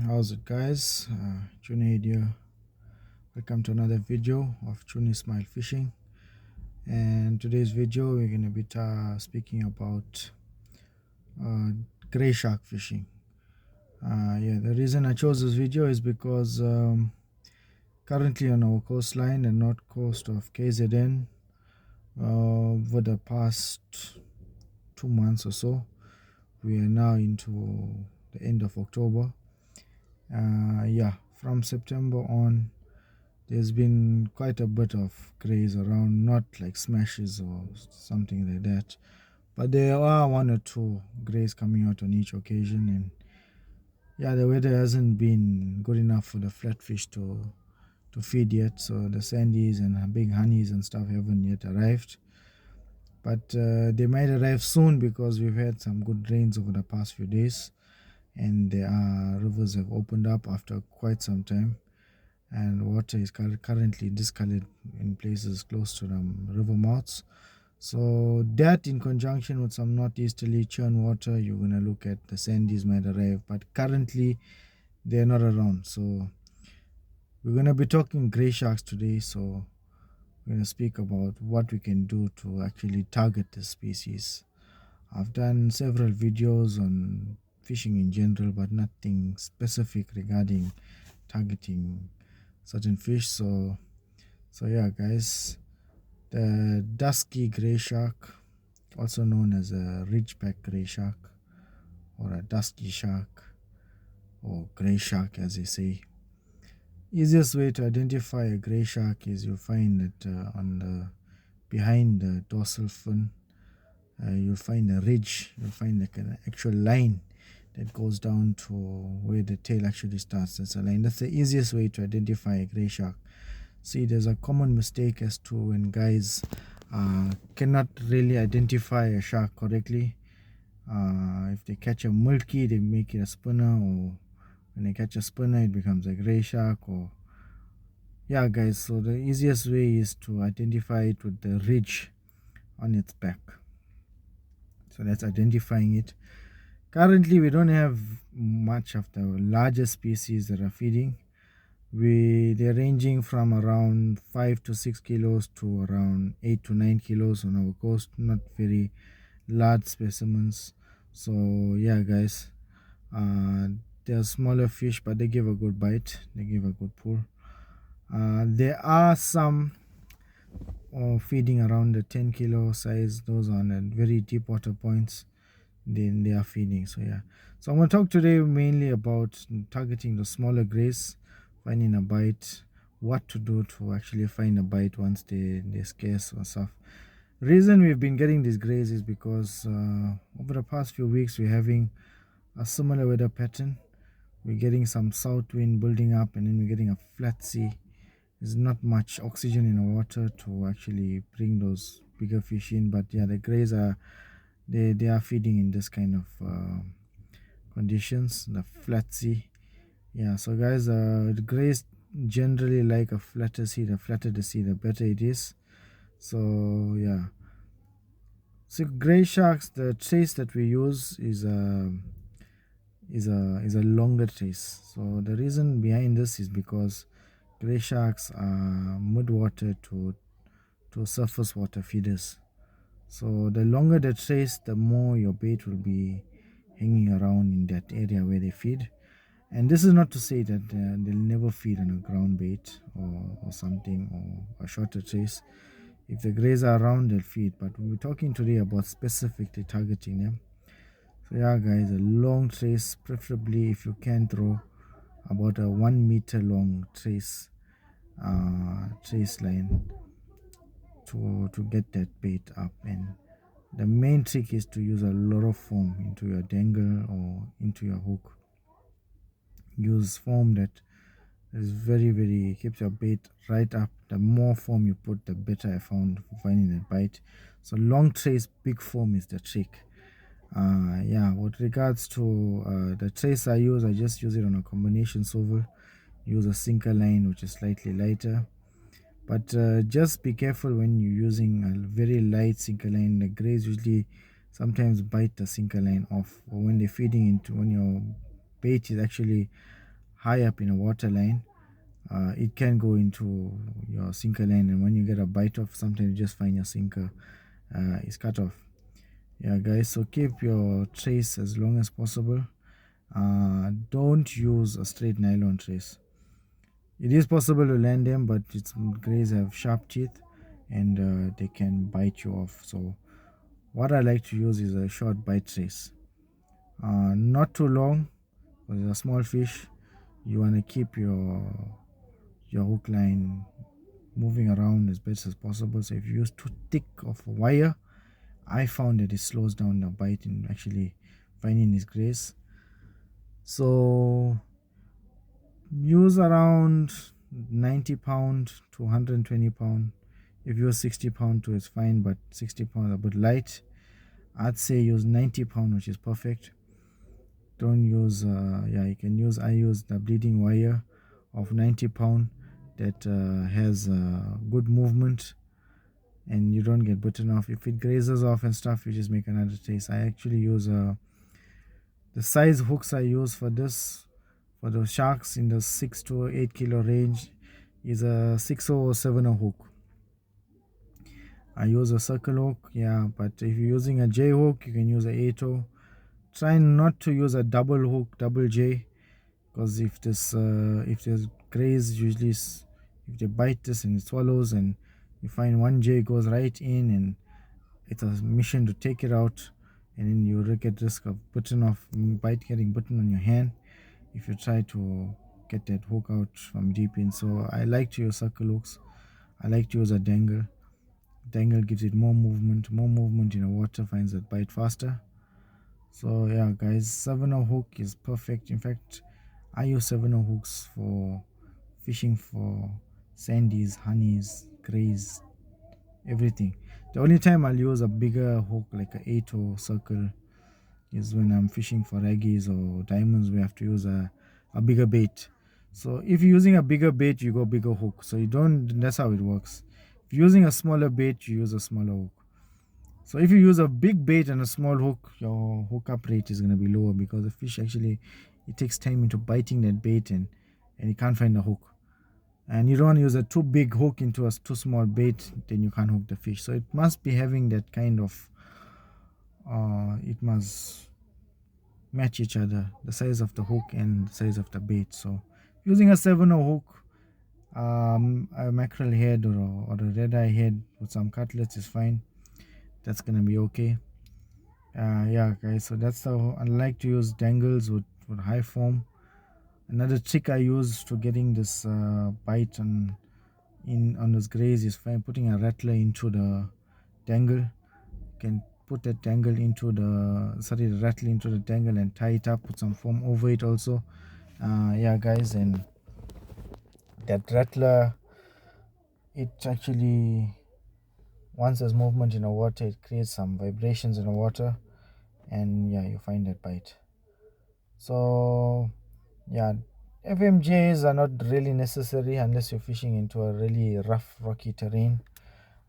How's it, guys? Jun here. Welcome to another video of Jun Ismail fishing. And today's video we're gonna be speaking about uh, gray shark fishing. The reason I chose this video is because currently on our coastline, the north coast of KZN, over the past 2 months or so, we are now into the end of October. From September on, there's been quite a bit of grays around, not like smashes or something like that, but there are one or two grays coming out on each occasion. And the weather hasn't been good enough for the flatfish to feed yet, so the sandies and big honeys and stuff haven't yet arrived, but they might arrive soon because we've had some good rains over the past few days, and the rivers have opened up after quite some time, and water is currently discolored in places close to the river mouths. So that, in conjunction with some northeasterly churn water, you're going to look at the sandies might arrive, but currently they're not around. So we're going to be talking gray sharks today. So we're going to speak about what we can do to actually target this species. I've done several videos on fishing in general, but nothing specific regarding targeting certain fish. So yeah, guys, the dusky gray shark, also known as a ridgeback gray shark or a dusky shark or gray shark, as they say. Easiest way to identify a gray shark is you'll find it behind the dorsal fin. You'll find a ridge. You'll find like an actual line that goes down to where the tail actually starts. That's a line. That's the easiest way to identify a gray shark. See, there's a common mistake as to when guys cannot really identify a shark correctly. If they catch a mulky, they make it a spinner, or when they catch a spinner, it becomes a gray shark. Or guys, so the easiest way is to identify it with the ridge on its back. So that's identifying it. Currently, we don't have much of the larger species that are feeding. They're ranging from around 5 to 6 kilos to around 8 to 9 kilos on our coast. Not very large specimens. So yeah, guys, they're smaller fish, but they give a good bite. They give a good pull. There are some feeding around the 10 kilo size. Those are on very deep water points. Then they are feeding. So yeah, so I'm going to talk today mainly about targeting the smaller grays, finding a bite, what to do to actually find a bite once they're scarce or stuff. Reason we've been getting these grays is because over the past few weeks we're having a similar weather pattern. We're getting some south wind building up, and then we're getting a flat sea. There's not much oxygen in the water to actually bring those bigger fish in, but yeah, the grays are they are feeding in this kind of conditions, the flat sea. Yeah, so guys, the grays generally like a flatter sea. The flatter the sea, the better it is. So yeah, so gray sharks, the trace that we use is a longer trace. So the reason behind this is because gray sharks are mid-water to surface water feeders. So the longer the trace, the more your bait will be hanging around in that area where they feed. And this is not to say that they'll never feed on a ground bait or something, or a shorter trace. If the grays are around, they'll feed. But we're talking today about specifically targeting them. So yeah, guys, a long trace, preferably if you can throw about a 1 meter long trace line to get that bait up. And the main trick is to use a lot of foam into your dangle or into your hook. Use foam that is very keeps your bait right up. The more foam you put, the better I found for finding that bite. So long trace, big foam is the trick. With regards to the trace I use, I just use it on a combination swivel. Use a sinker line which is slightly lighter, but just be careful when you're using a very light sinker line. The grays usually sometimes bite the sinker line off, or when they're feeding into, when you're bait is actually high up in a water line, it can go into your sinker line, and when you get a bite of something, you just find your sinker is cut off. Yeah, guys, so keep your trace as long as possible. Don't use a straight nylon trace. It is possible to land them, but grays have sharp teeth and they can bite you off. So what I like to use is a short bite trace, not too long, because it's a small fish. You want to keep your hook line moving around as best as possible. So if you use too thick of a wire, I found that it slows down the bite in actually finding these grays. So use around 90 pound to 120 pound. If you use 60 pound too, it's fine, but 60 pound a bit light. I'd say use 90 pound, which is perfect. Don't use you can use, I use the bleeding wire of 90 pound that has good movement and you don't get bitten off. If it grazes off and stuff, you just make another trace. I actually use the size hooks I use for this, for the sharks in the 6 to 8 kilo range, is a 6 or 7 hook. I use a circle hook, yeah, but if you're using a J hook, you can use a 8. Try not to use a double hook, double J, because if there's grays, usually if they bite this and it swallows, and you find one J goes right in, and it's a mission to take it out, and then you get risk of getting bitten on your hand if you try to get that hook out from deep in. So I like to use circle hooks. I like to use a dangle. Dangle gives it more movement in the water, finds that bite faster. So yeah, guys, 7 hook is perfect. In fact, I use 7 hooks for fishing for sandies, honeys, grays, everything. The only time I'll use a bigger hook like a 8 circle is when I'm fishing for raggies or diamonds. We have to use a bigger bait. So if you're using a bigger bait, you go bigger hook. So that's how it works. If you're using a smaller bait, you use a smaller hook. So if you use a big bait and a small hook, your hookup rate is going to be lower, because the fish actually, it takes time into biting that bait and you can't find the hook. And you don't want to use a too big hook into a too small bait, then you can't hook the fish. So it must be having that kind of, it must match each other, the size of the hook and the size of the bait. So using a 7 hook, a mackerel head or a red eye head with some cutlets is fine. That's gonna be okay. Yeah, guys, so that's how I like to use dangles with high foam. Another trick I use to getting this bite on this graze is putting a rattler into the dangle. You can put that dangle into the rattler into the dangle and tie it up, put some foam over it also. Yeah, guys, and that rattler, it actually, once there's movement in the water, it creates some vibrations in the water, and yeah, you find that bite. So yeah, FMJs are not really necessary unless you're fishing into a really rough, rocky terrain.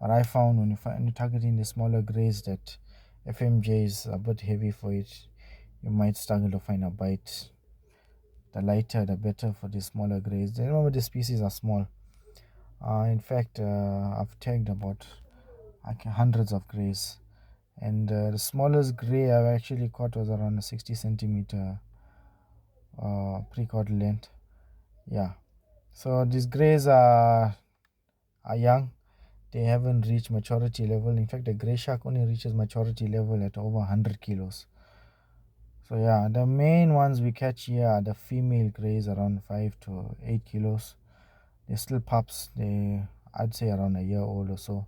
But I found when you're targeting the smaller grays that FMJ is a bit heavy for it. You might struggle to find a bite. The lighter, the better for the smaller grays. Remember, the species are small. In fact, I've tagged about hundreds of grays, and the smallest gray I've actually caught was around a 60 centimeter pre-cord length. Yeah, so these grays are young. They haven't reached maturity level. In fact, the gray shark only reaches maturity level at over 100 kilos. So yeah, the main ones we catch here are the female grays, around 5 to 8 kilos. They're still pups. I'd say around a year old or so.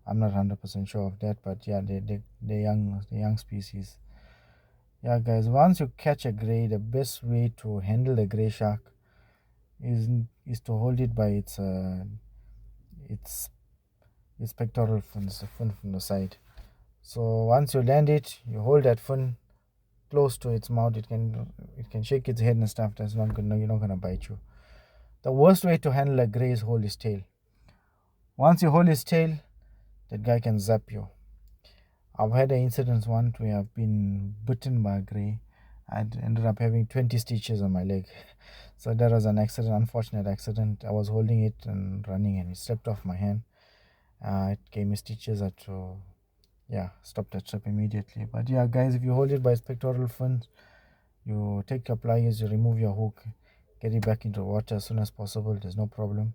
I'm not 100% sure of that, but yeah, they're young species. Yeah, guys, once you catch a gray, the best way to handle the gray shark is to hold it by its pectoral fins, the fin from the side. So once you land it, you hold that fin close to its mouth. It can shake its head and stuff. That's not good. No, you're not gonna bite you. The worst way to handle a gray is hold his tail. Once you hold his tail, that guy can zap you. I've had an incident once where I've been bitten by a gray. I ended up having 20 stitches on my leg. So that was an accident, unfortunate accident. I was holding it and running and it slipped off my hand. It gave me stitches. I had to, yeah, stop that trip immediately. But yeah, guys, if you hold it by its pectoral fins, you take your pliers, you remove your hook, get it back into water as soon as possible. There's no problem.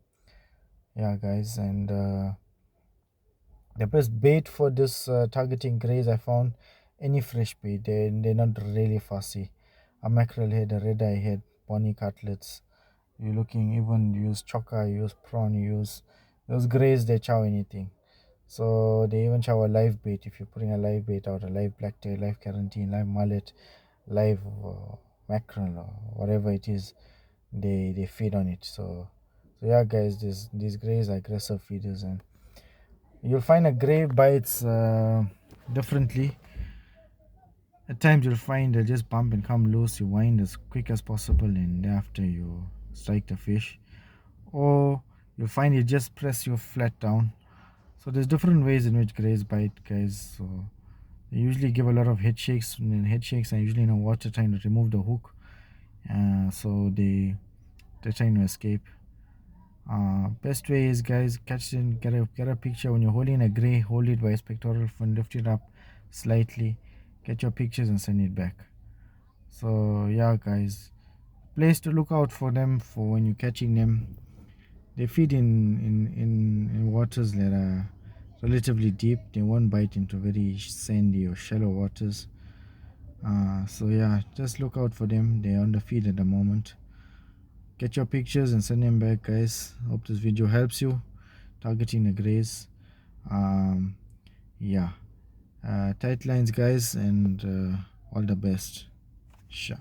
Yeah, guys, and the best bait for this targeting grays, I found any fresh bait. They're not really fussy. A mackerel head, a red eye head, bonnie cutlets. You're looking, even use choker, use prawn, use those grays, they chow anything. So they even chow a live bait. If you're putting a live bait out, a live blacktail, live carantine, live mullet, live mackerel or whatever it is, they feed on it. So yeah, guys, these grays are aggressive feeders, and you'll find a gray bites differently. At times you'll find they'll just bump and come loose. You wind as quick as possible, and thereafter you strike the fish. Or you'll find it just press you flat down. So there's different ways in which grays bite, guys. So they usually give a lot of head shakes, and head shakes are usually in the water trying to remove the hook. So they're trying to escape. Best way is, guys, catch and get a picture. When you're holding a gray, hold it by its pectoral fin, lift it up slightly, get your pictures and send it back. So yeah, guys, place to look out for them for when you're catching them. They feed in waters that are relatively deep. They won't bite into very sandy or shallow waters. So yeah, just look out for them. They're on the feed at the moment. Get your pictures and send them back, guys. Hope this video helps you targeting the grays. Yeah, tight lines, guys, and all the best. Sure.